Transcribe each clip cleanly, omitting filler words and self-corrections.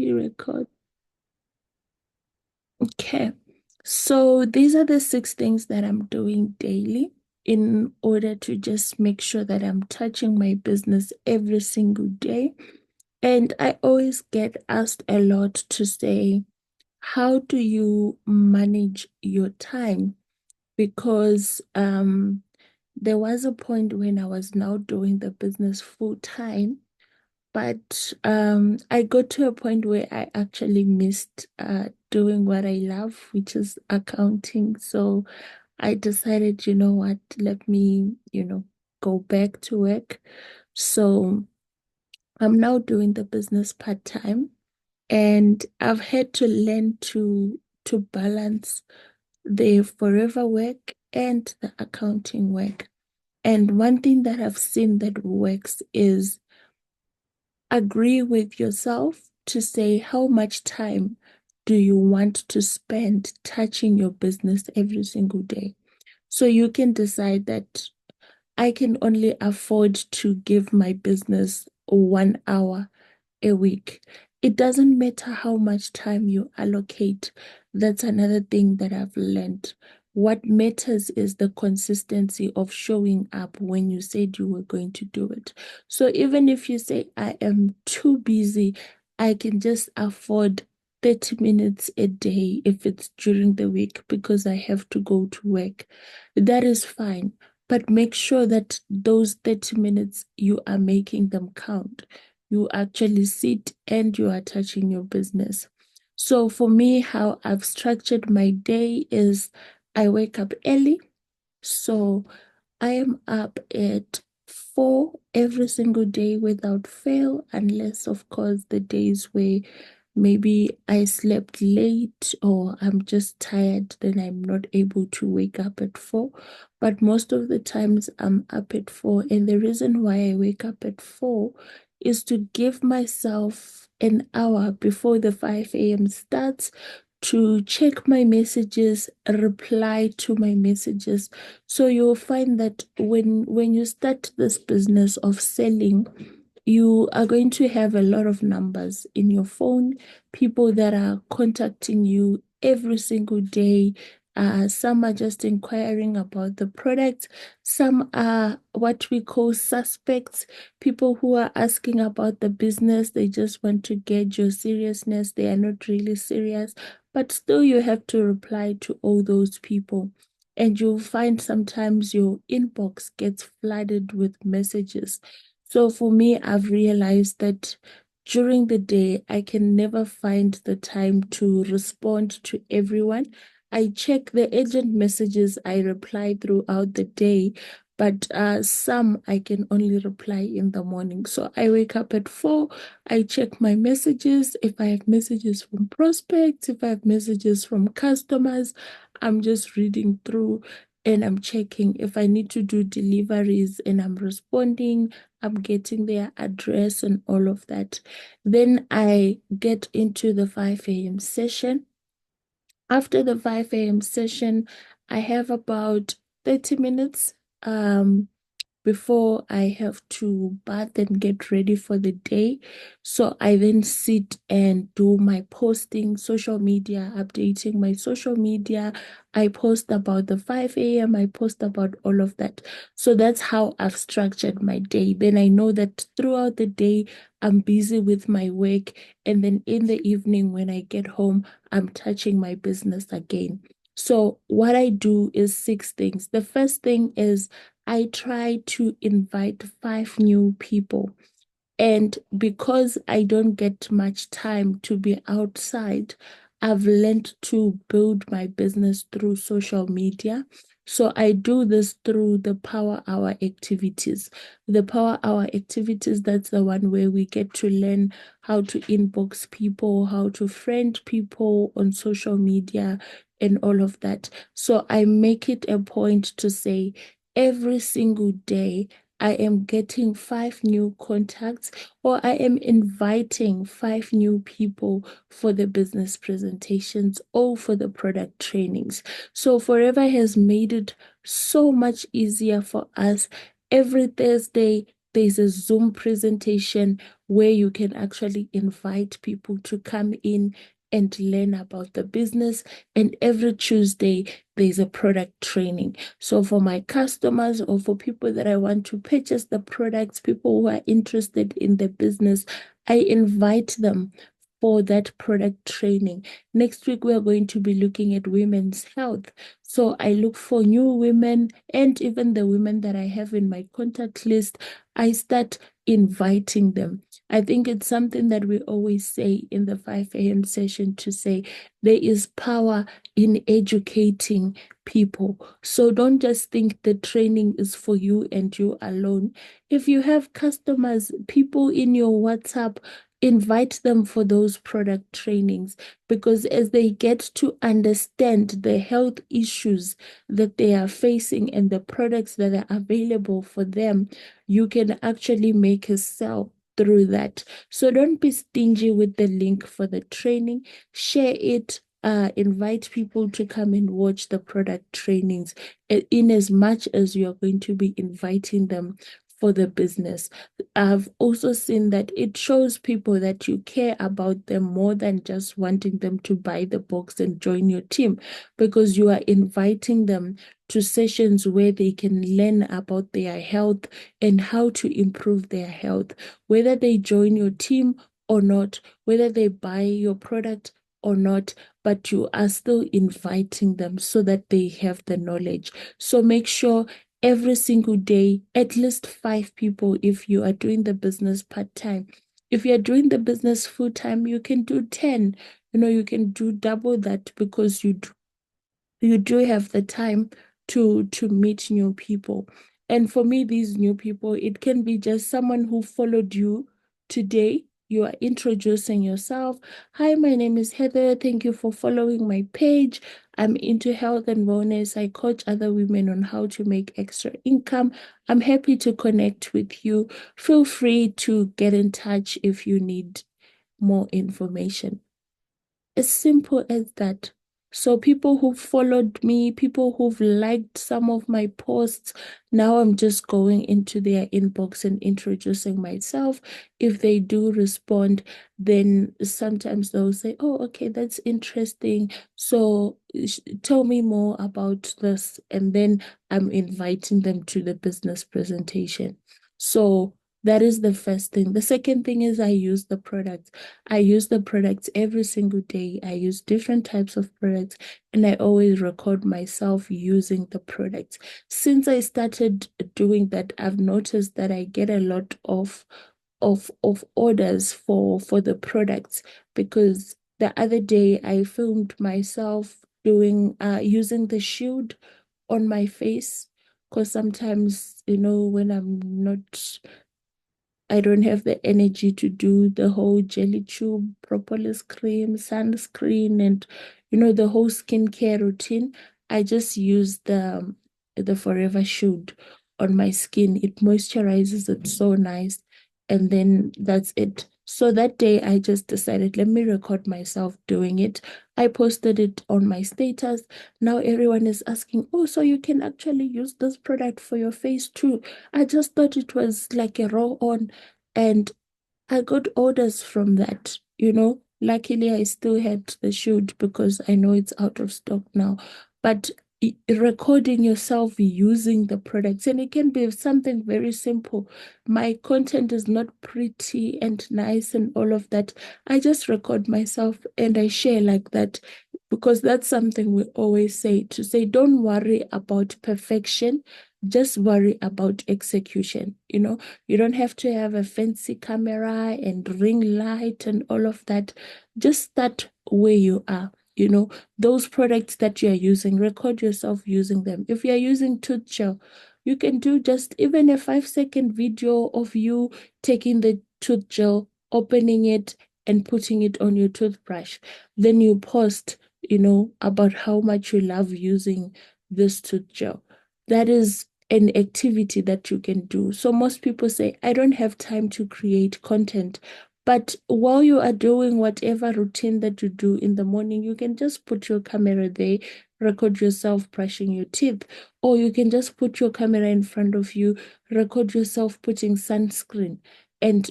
You record. Okay. So these are the six things that I'm doing daily in order to just make sure that I'm touching my business every single day. And I always get asked a lot to say, how do you manage your time? Because there was a point when I was now doing the business full time. But I got to a point where I actually missed doing what I love, which is accounting. So I decided, you know what, let me, go back to work. So I'm now doing the business part-time, and I've had to learn to balance the forever work and the accounting work. And one thing that I've seen that works is agree with yourself to say how much time do you want to spend touching your business every single day. So you can decide that I can only afford to give my business 1 hour a week. It doesn't matter how much time you allocate. That's another thing that I've learned. What matters is the consistency of showing up when you said you were going to do it. So even if you say, I am too busy, I can just afford 30 minutes a day if it's during the week because I have to go to work. That is fine. But make sure that those 30 minutes you are making them count. You actually sit and you are touching your business. So for me, how I've structured my day is I wake up early. So I am up at 4 every single day without fail, unless, of course, the days where maybe I slept late or I'm just tired, then I'm not able to wake up at 4. But most of the times I'm up at 4. And the reason why I wake up at 4 is to give myself an hour before the 5 a.m. starts to check my messages, reply to my messages. So you'll find that when you start this business of selling, you are going to have a lot of numbers in your phone, people that are contacting you every single day. Some are just inquiring about the product. Some are what we call suspects, people who are asking about the business. They just want to gauge your seriousness. They are not really serious, but still you have to reply to all those people. And you'll find sometimes your inbox gets flooded with messages. So for me, I've realized that during the day, I can never find the time to respond to everyone. I check the urgent messages, I reply throughout the day, but some I can only reply in the morning. So I wake up at 4, I check my messages. If I have messages from prospects, if I have messages from customers, I'm just reading through and I'm checking if I need to do deliveries and I'm responding. I'm getting their address and all of that. Then I get into the 5 a.m. session. After the 5 a.m. session, I have about 30 minutes before I have to bath and get ready for the day. So I then sit and do my posting, social media, updating my social media. I post about the 5 a.m., I post about all of that. So that's how I've structured my day. Then I know that throughout the day, I'm busy with my work. And then in the evening, when I get home, I'm touching my business again. So what I do is six things. The first thing is I try to invite 5 new people. And because I don't get much time to be outside, I've learned to build my business through social media. So I do this through the Power Hour activities. The Power Hour activities, that's the one where we get to learn how to inbox people, how to friend people on social media, and all of that. So I make it a point to say every single day, I am getting 5 new contacts or I am inviting 5 new people for the business presentations or for the product trainings. So Forever has made it so much easier for us. Every Thursday, there's a Zoom presentation where you can actually invite people to come in and learn about the business. And every Tuesday, there's a product training. So for my customers or for people that I want to purchase the products, people who are interested in the business, I invite them for that product training. Next week, we are going to be looking at women's health. So I look for new women and even the women that I have in my contact list, I start inviting them. I think it's something that we always say in the 5 a.m. session to say there is power in educating people. So don't just think the training is for you and you alone. If you have customers, people in your WhatsApp, invite them for those product trainings because as they get to understand the health issues that they are facing and the products that are available for them, you can actually make a sale through that. So don't be stingy with the link for the training. Share it. Invite people to come and watch the product trainings in as much as you are going to be inviting them for the business. I've also seen that it shows people that you care about them more than just wanting them to buy the box and join your team because you are inviting them to sessions where they can learn about their health and how to improve their health, whether they join your team or not, whether they buy your product or not, but you are still inviting them so that they have the knowledge. So make sure every single day, at least 5 people if you are doing the business part-time. If you're doing the business full-time, you can do 10. You can do double that because you do have the time to meet new people. And for me, these new people, it can be just someone who followed you today. You are introducing yourself. Hi, my name is Heather. Thank you for following my page. I'm into health and wellness. I coach other women on how to make extra income. I'm happy to connect with you. Feel free to get in touch if you need more information. As simple as that. So people who followed me, people who've liked some of my posts, now I'm just going into their inbox and introducing myself. If they do respond, then sometimes they'll say, "Oh, okay, that's interesting. So tell me more about this." And then I'm inviting them to the business presentation. So that is the first thing. The second thing is I use the products. I use the products every single day. I use different types of products and I always record myself using the products. Since I started doing that, I've noticed that I get a lot of orders for the products because the other day I filmed myself doing using the shield on my face because sometimes when I'm not I don't have the energy to do the whole jelly tube, propolis cream, sunscreen, and the whole skincare routine. I just use the Forever Shield on my skin. It moisturizes it so nice, and then that's it. So that day, I just decided, let me record myself doing it. I posted it on my status. Now everyone is asking, oh, so you can actually use this product for your face too. I just thought it was like a roll on. And I got orders from that. Luckily, I still had the shoot because I know it's out of stock now. But recording yourself using the products, and it can be something very simple. My content is not pretty and nice and all of that. I just record myself and I share like that because that's something we always say to say, don't worry about perfection, just worry about execution. You don't have to have a fancy camera and ring light and all of that. Just start where you are. Those products that you are using, record yourself using them. If you are using tooth gel, you can do just even a 5-second video of you taking the tooth gel, opening it, and putting it on your toothbrush. Then you post, about how much you love using this tooth gel. That is an activity that you can do. So most people say, I don't have time to create content. But while you are doing whatever routine that you do in the morning, you can just put your camera there, record yourself brushing your teeth. Or you can just put your camera in front of you, record yourself putting sunscreen, and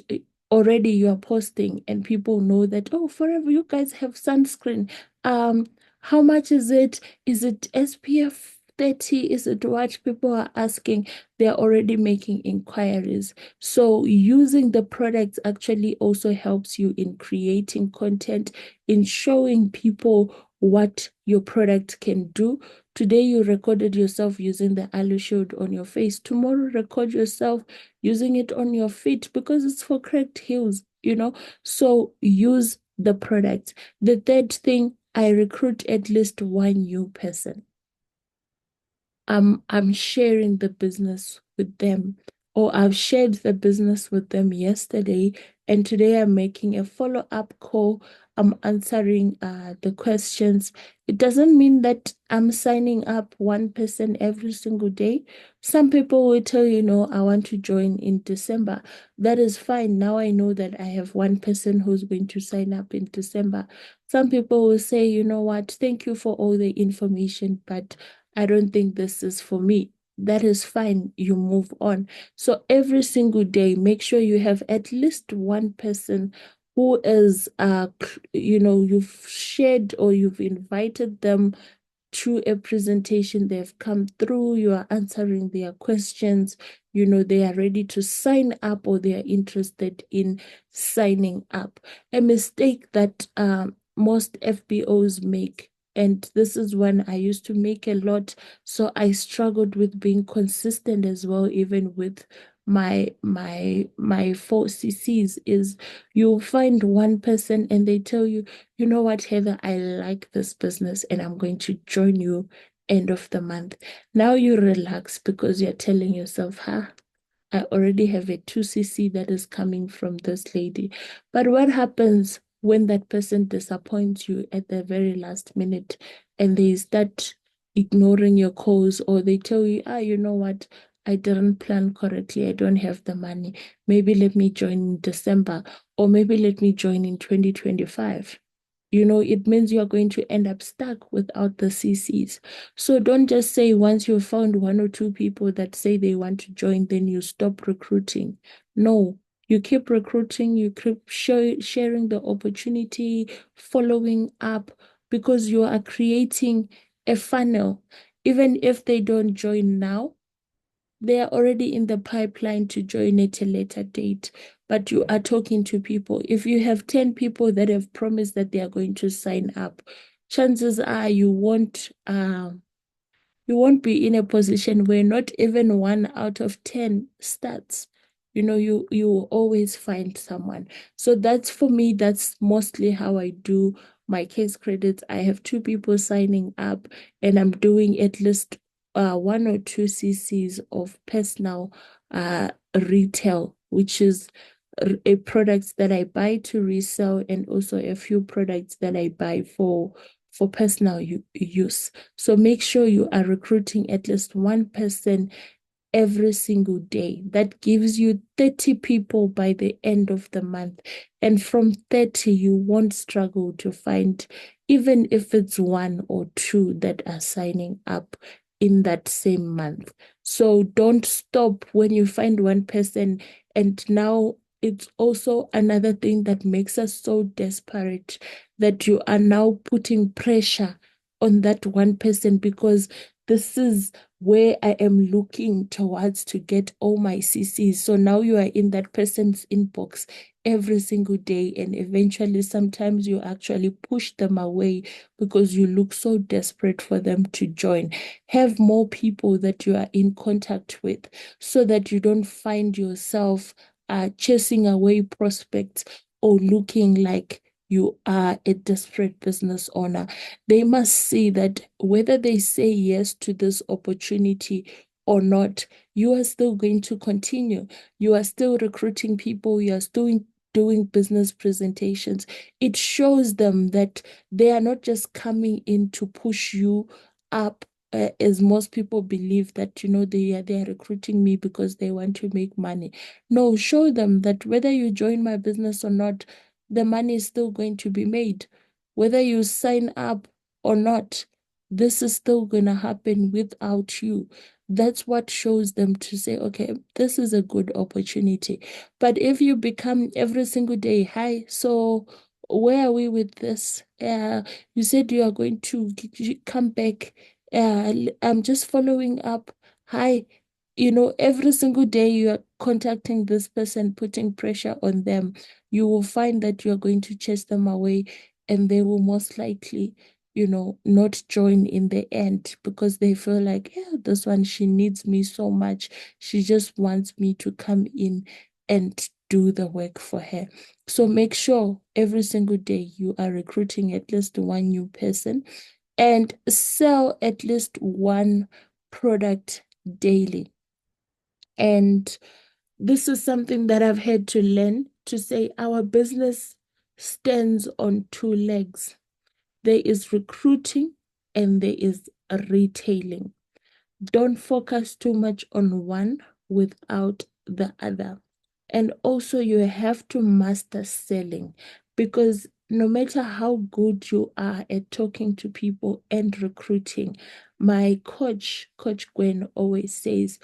already you are posting, and people know that, oh, forever you guys have sunscreen. How much is it? Is it SPF 30? Is it what people are asking? They're already making inquiries. So using the products actually also helps you in creating content, in showing people what your product can do. Today you recorded yourself using the aloe shield on your face. Tomorrow record yourself using it on your feet because it's for cracked heels. So use the product. The third thing, I recruit at least one new person. I'm sharing the business with them, or I've shared the business with them yesterday, and today I'm making a follow-up call. I'm answering the questions. It doesn't mean that I'm signing up one person every single day. Some people will tell you, no, I want to join in December. That is fine. Now I know that I have one person who's going to sign up in December. Some people will say, you know what, thank you for all the information, but I don't think this is for me. That is fine. You move on. So every single day, make sure you have at least one person who is, you've shared or you've invited them through a presentation. They've come through, you are answering their questions, they are ready to sign up or they are interested in signing up. A mistake that most FBOs make, and this is one I used to make a lot, so I struggled with being consistent as well, even with my 4 CCs, is you'll find one person and they tell you, you know what, Heather, I like this business and I'm going to join you end of the month. Now you relax because you're telling yourself, I already have a 2 CC that is coming from this lady. But what happens when that person disappoints you at the very last minute and they start ignoring your calls, or they tell you, you know what? I didn't plan correctly. I don't have the money. Maybe let me join in December, or maybe let me join in 2025. It means you're going to end up stuck without the CCs. So don't just say once you've found one or two people that say they want to join, then you stop recruiting. No, you keep recruiting, you keep sharing the opportunity, following up, because you are creating a funnel. Even if they don't join now, they are already in the pipeline to join at a later date, but you are talking to people. If you have 10 people that have promised that they are going to sign up, chances are you won't be in a position where not even 1 out of 10 starts. You will always find someone. So that's, for me, that's mostly how I do my case credits. I have 2 people signing up, and I'm doing at least 1 or 2 CCs of personal retail, which is a products that I buy to resell, and also a few products that I buy for personal use. So make sure you are recruiting at least one person every single day. That gives you 30 people by the end of the month. And from 30, you won't struggle to find, even if it's one or two that are signing up in that same month. So don't stop when you find one person. And now it's also another thing that makes us so desperate, that you are now putting pressure on that one person, because this is where I am looking towards to get all my CCs. So now you are in that person's inbox every single day, and eventually sometimes you actually push them away because you look so desperate for them to join. Have more people that you are in contact with, so that you don't find yourself chasing away prospects or looking like you are a desperate business owner. They must see that whether they say yes to this opportunity or not, you are still going to continue. You are still recruiting people. You are still doing business presentations. It shows them that they are not just coming in to push you up. As most people believe that, they are recruiting me because they want to make money. No, show them that whether you join my business or not, the money is still going to be made. Whether you sign up or not, this is still going to happen without you. That's what shows them to say, okay, this is a good opportunity. But if you become every single day, hi, so where are we with this? You said you are going to come back. I'm just following up. Hi, every single day you are contacting this person, putting pressure on them. You will find that you are going to chase them away, and they will most likely not join in the end because they feel like, yeah, this one, she needs me so much. She just wants me to come in and do the work for her. So make sure every single day you are recruiting at least one new person and sell at least one product daily. And this is something that I've had to learn to say our business stands on two legs. There is recruiting and there is retailing. Don't focus too much on one without the other. And also, you have to master selling because no matter how good you are at talking to people and recruiting, my Coach Gwen, always says,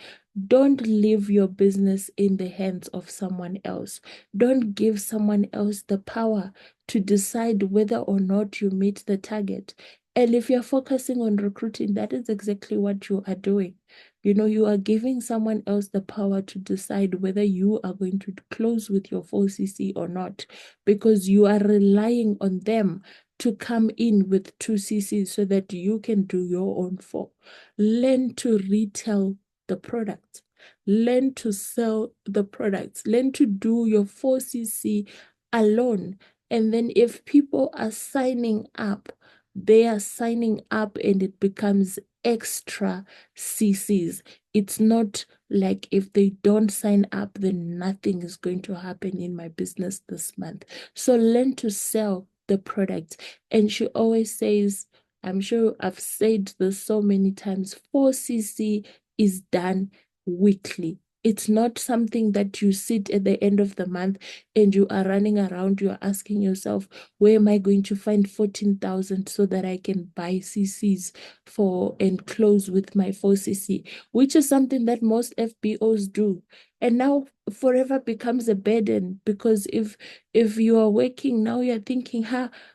don't leave your business in the hands of someone else. Don't give someone else the power to decide whether or not you meet the target. And if you're focusing on recruiting, that is exactly what you are doing. You are giving someone else the power to decide whether you are going to close with your 4cc or not, because you are relying on them to come in with 2cc so that you can do your own 4. Learn to retail the product. Learn to sell the products. Learn to do your 4cc alone. And then if people are signing up, they are signing up and it becomes extra CCs. It's not like if they don't sign up, then nothing is going to happen in my business this month. So learn to sell the product. And she always says, I'm sure I've said this so many times, 4cc is done weekly. It's not something that you sit at the end of the month and you are running around, you are asking yourself, where am I going to find 14,000 so that I can buy CCs for and close with my 4cc, which is something that most FBOs do. And now forever becomes a burden because if you are working now, you're thinking,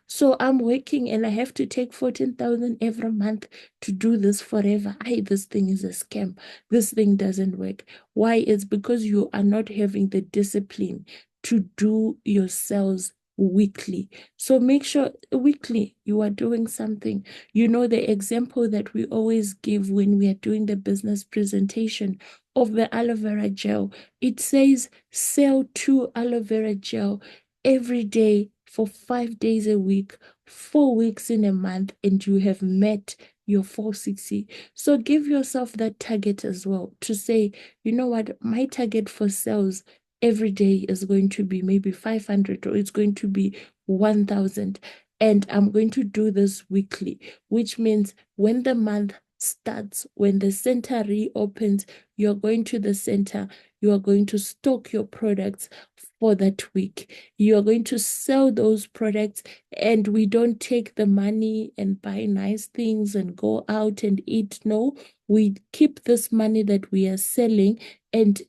so I'm working and I have to take 14,000 every month to do this forever. This thing is a scam. This thing doesn't work. Why? It's because you are not having the discipline to do your sales weekly. So make sure weekly you are doing something. The example that we always give when we are doing the business presentation of the aloe vera gel, it says sell 2 aloe vera gel every day for 5 days a week, 4 weeks in a month, and you have met your 460. So give yourself that target as well to say, you know what, my target for sales every day is going to be maybe 500 or it's going to be 1,000. And I'm going to do this weekly, which means when the month starts, when the center reopens, you're going to the center, you are going to stock your products for that week. You are going to sell those products, and we don't take the money and buy nice things and go out and eat. No, we keep this money that we are selling, and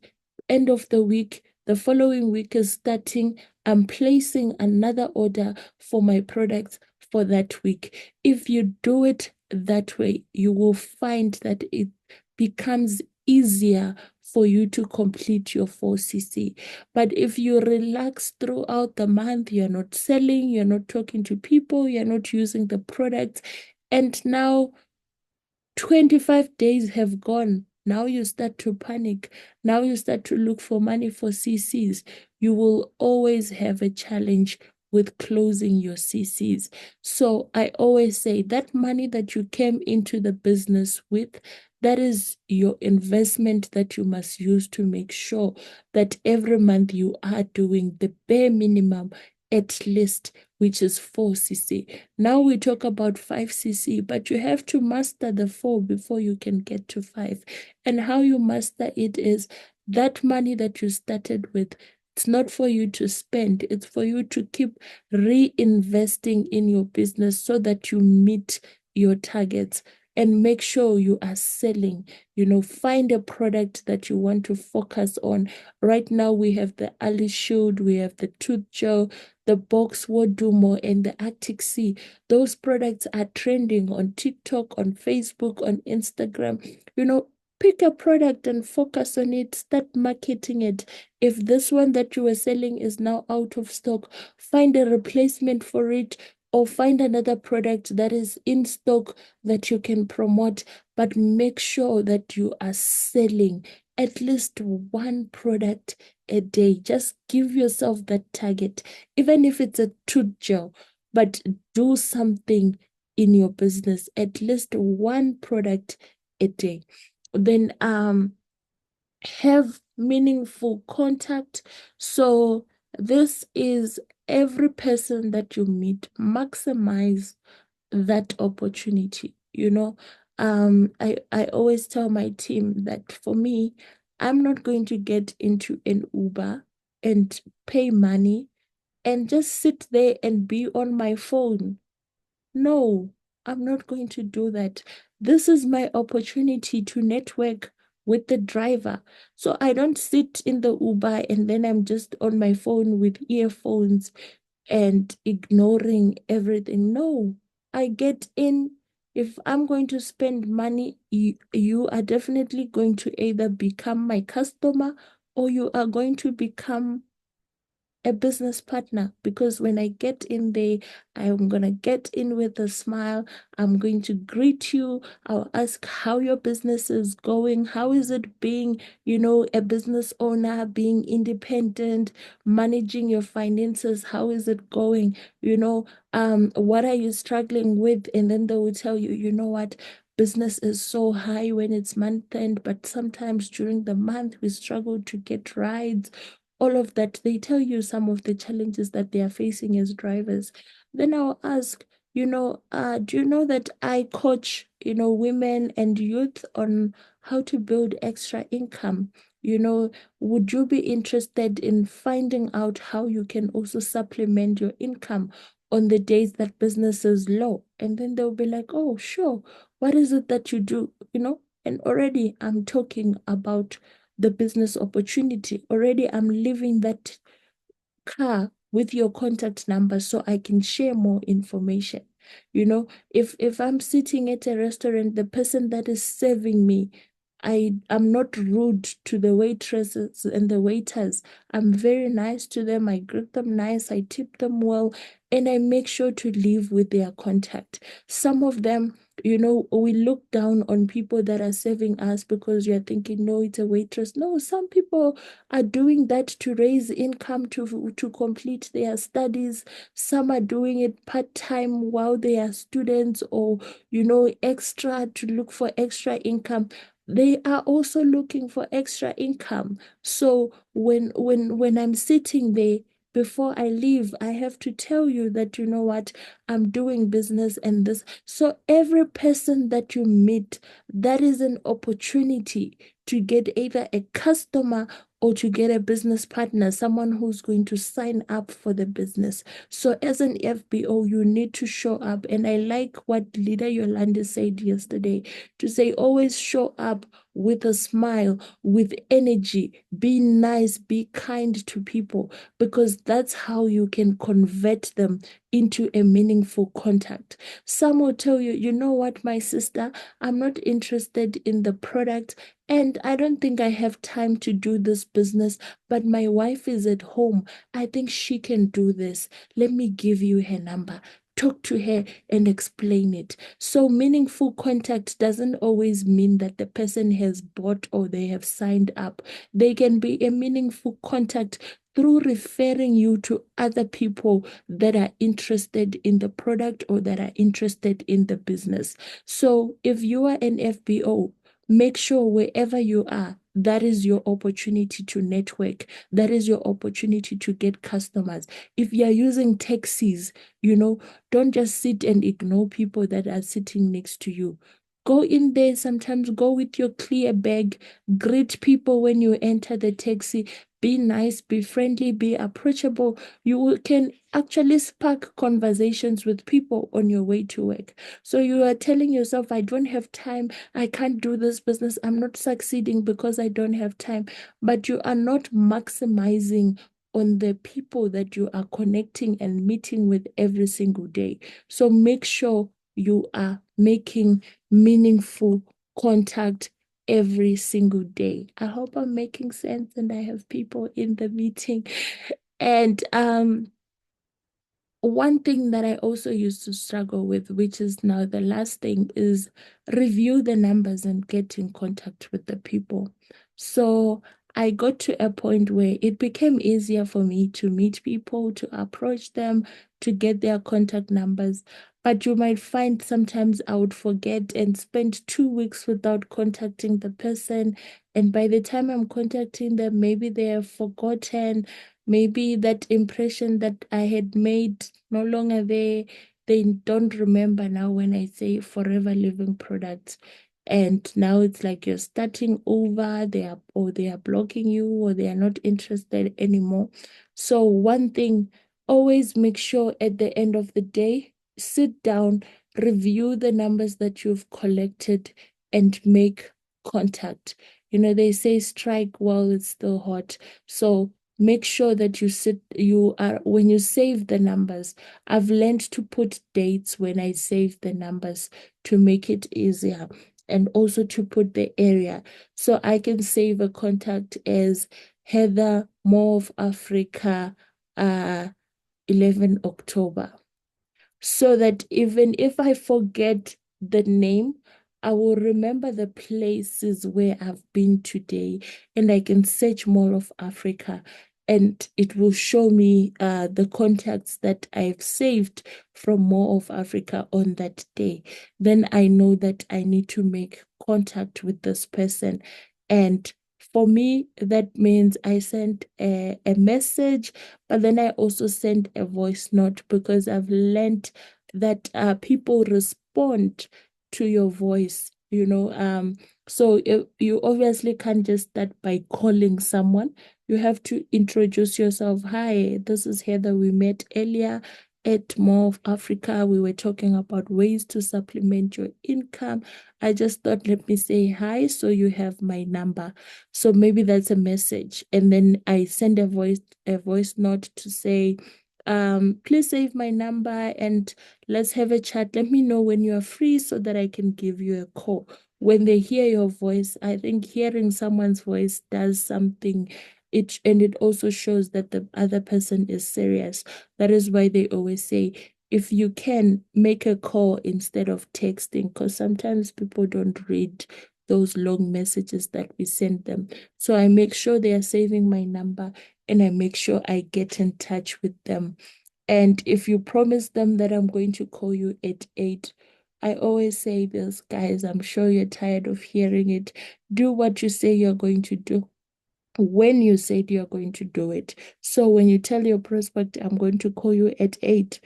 end of the week, the following week is starting, I'm placing another order for my products for that week. If you do it that way, you will find that it becomes easier for you to complete your 4cc. But if you relax throughout the month, you're not selling, you're not talking to people, you're not using the products, and now 25 days have gone. Now you start to panic. Now you start to look for money for CCs. You will always have a challenge with closing your CCs. So I always say that money that you came into the business with, that is your investment that you must use to make sure that every month you are doing the bare minimum at least, which is 4cc. Now we talk about 5cc, but you have to master the 4 before you can get to 5. And how you master it is that money that you started with, it's not for you to spend, it's for you to keep reinvesting in your business so that you meet your targets and make sure you are selling. Find a product that you want to focus on. Right now, we have the Ali Shield, we have the Tooth Gel, the Box Wodumo, and the Arctic Sea. Those products are trending on TikTok, on Facebook, on Instagram. Pick a product and focus on it, start marketing it. If this one that you were selling is now out of stock, find a replacement for it or find another product that is in stock that you can promote, but make sure that you are selling at least one product a day. Just give yourself that target, even if it's a tooth gel, but do something in your business, at least one product a day. Then have meaningful contact. So this is every person that you meet, maximize that opportunity. I always tell my team that for me, I'm not going to get into an Uber and pay money and just sit there and be on my phone. No, I'm not going to do that. This is my opportunity to network with the driver. So I don't sit in the Uber and then I'm just on my phone with earphones and ignoring everything. No, I get in. If I'm going to spend money, you are definitely going to either become my customer or you are going to become a business partner, because when I get in there, I'm going to get in with a smile. I'm going to greet you. I'll ask how your business is going. How is it being, a business owner, being independent, managing your finances? How is it going? What are you struggling with? And then they will tell you, you know what? Business is so high when it's month end, but sometimes during the month we struggle to get rides, all of that. They tell you some of the challenges that they are facing as drivers. Then I'll ask, do you know that I coach, women and youth on how to build extra income? Would you be interested in finding out how you can also supplement your income on the days that business is low? And then they'll be like, oh, sure. What is it that you do? And already I'm talking about the business opportunity. Already I'm leaving that car with your contact number so I can share more information. If I'm sitting at a restaurant, the person that is serving me, I'm not rude to the waitresses and the waiters. I'm very nice to them. I greet them nice. I tip them well, and I make sure to leave with their contact. Some of them, we look down on people that are serving us because you're thinking, no, it's a waitress. No, some people are doing that to raise income to complete their studies. Some are doing it part-time while they are students, or extra to look for extra income. They are also looking for extra income. So when I'm sitting there, before I leave, I have to tell you that, you know what, I'm doing business and this. So every person that you meet, that is an opportunity to get either a customer or to get a business partner, someone who's going to sign up for the business. So as an FBO, you need to show up. And I like what Leader Yolanda said yesterday, to say always show up with a smile, with energy, be nice, be kind to people, because that's how you can convert them into a meaningful contact. Some will tell you, you know what, my sister, I'm not interested in the product and I don't think I have time to do this business, but my wife is at home. I think she can do this. Let me give you her number. Talk to her and explain it. So, meaningful contact doesn't always mean that the person has bought or they have signed up. They can be a meaningful contact through referring you to other people that are interested in the product or that are interested in the business. So, if you are an FBO, make sure wherever you are, that is your opportunity to network. That is your opportunity to get customers. If you are using taxis, don't just sit and ignore people that are sitting next to you. Go in there, sometimes go with your clear bag, greet people when you enter the taxi, be nice, be friendly, be approachable. Can actually spark conversations with people on your way to work. So you are telling yourself, I don't have time, I can't do this business, I'm not succeeding because I don't have time. But you are not maximizing on the people that you are connecting and meeting with every single day. So make sure you are making meaningful contact every single day. I hope I'm making sense and I have people in the meeting. And one thing that I also used to struggle with, which is now the last thing, is review the numbers and get in contact with the people. So I got to a point where it became easier for me to meet people, to approach them, to get their contact numbers. But you might find sometimes I would forget and spend 2 weeks without contacting the person. And by the time I'm contacting them, maybe they have forgotten. Maybe that impression that I had made no longer there. They don't remember now when I say forever living products. And now it's like you're starting over, they are blocking you or they are not interested anymore. So one thing, always make sure at the end of the day, sit down, review the numbers that you've collected and make contact. They say strike while it's still hot. So make sure that you are, when you save the numbers, I've learned to put dates when I save the numbers to make it easier, and also to put the area. So I can save a contact as Heather, more of Africa, uh 11 October, so that even if I forget the name, I will remember the places where I've been today, and I can search Mall of Africa, and it will show me the contacts that I've saved from Mall of Africa on that day. Then I know that I need to make contact with this person. And for me, that means I sent a message, but then I also send a voice note because I've learned that people respond to your voice. So you obviously can't just start by calling someone. You have to introduce yourself. Hi, this is Heather. We met earlier at More of Africa. We were talking about ways to supplement your income. I just thought, let me say hi, so you have my number. So maybe that's a message. And then I send a voice note to say, please save my number and let's have a chat. Let me know when you are free so that I can give you a call. When they hear your voice, I think hearing someone's voice does something. And it also shows that the other person is serious. That is why they always say, if you can, make a call instead of texting, because sometimes people don't read those long messages that we send them. So I make sure they are saving my number and I make sure I get in touch with them. And if you promise them that I'm going to call you at 8, I always say this, guys, I'm sure you're tired of hearing it. Do what you say you're going to do when you said you're going to do it. So when you tell your prospect, I'm going to call you at 8,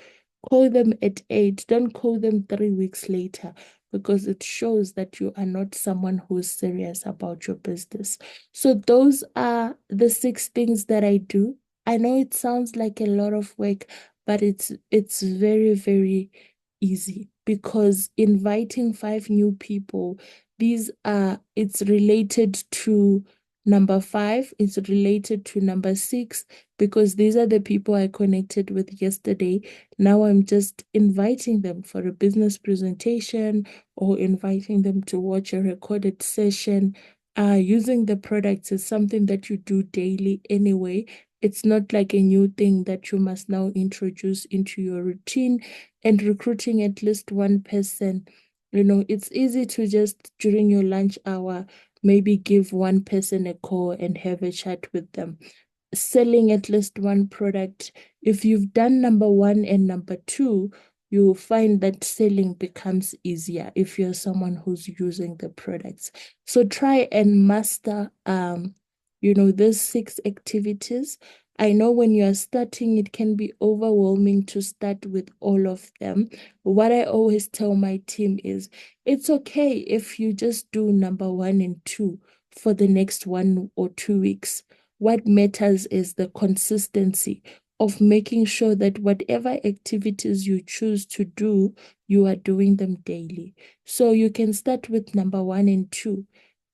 call them at 8. Don't call them 3 weeks later, because it shows that you are not someone who's serious about your business. So those are the 6 things that I do. I know it sounds like a lot of work, but it's very, very easy, because inviting 5 new people, it's related to number 5, is related to number 6, because these are the people I connected with yesterday. Now I'm just inviting them for a business presentation or inviting them to watch a recorded session. Using the products is something that you do daily anyway. It's not like a new thing that you must now introduce into your routine. And recruiting at least one person, it's easy to just during your lunch hour maybe give one person a call and have a chat with them. Selling at least one product. If you've done number 1 and number 2, you'll find that selling becomes easier if you're someone who's using the products. So try and master these 6 activities. I know when you are starting, it can be overwhelming to start with all of them. What I always tell my team is, it's okay if you just do number 1 and 2 for the next 1 or 2 weeks. What matters is the consistency of making sure that whatever activities you choose to do, you are doing them daily. So you can start with number one and two.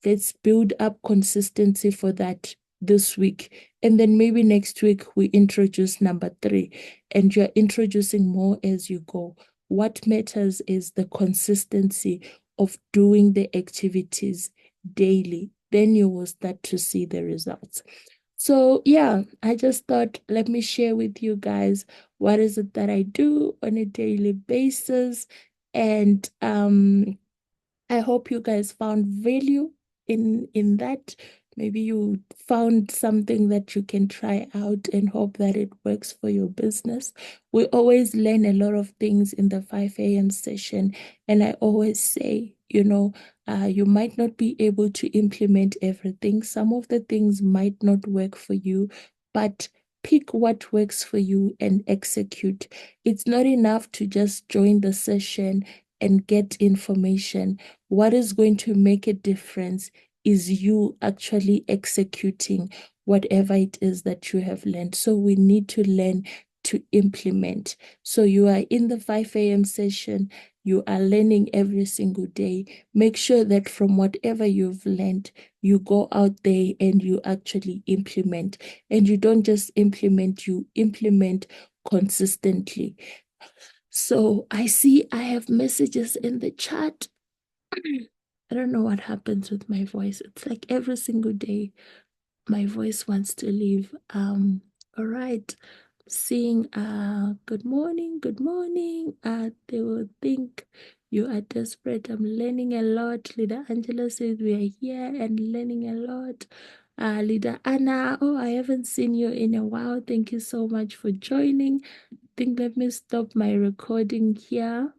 Let's build up consistency for that this week. And then maybe next week we introduce number three, and you're introducing more as you go. What matters is the consistency of doing the activities daily. Then you will start to see the results. So, yeah, I just thought, let me share with you guys what is it that I do on a daily basis. And I hope you guys found value in that. Maybe you found something that you can try out and hope that it works for your business. We always learn a lot of things in the 5 a.m. session. And I always say, you might not be able to implement everything. Some of the things might not work for you, but pick what works for you and execute. It's not enough to just join the session and get information. What is going to make a difference is you actually executing whatever it is that you have learned. So we need to learn to implement. So you are in the 5 a.m. session, you are learning every single day. Make sure that from whatever you've learned, you go out there and you actually implement. And you don't just implement, you implement consistently. So I see I have messages in the chat. I don't know what happens with my voice. It's like every single day my voice wants to leave. All right. Seeing good morning, good morning. They will think you are desperate. I'm learning a lot. Leader Angela says we are here and learning a lot. Leader Anna, oh, I haven't seen you in a while. Thank you so much for joining. I think let me stop my recording here.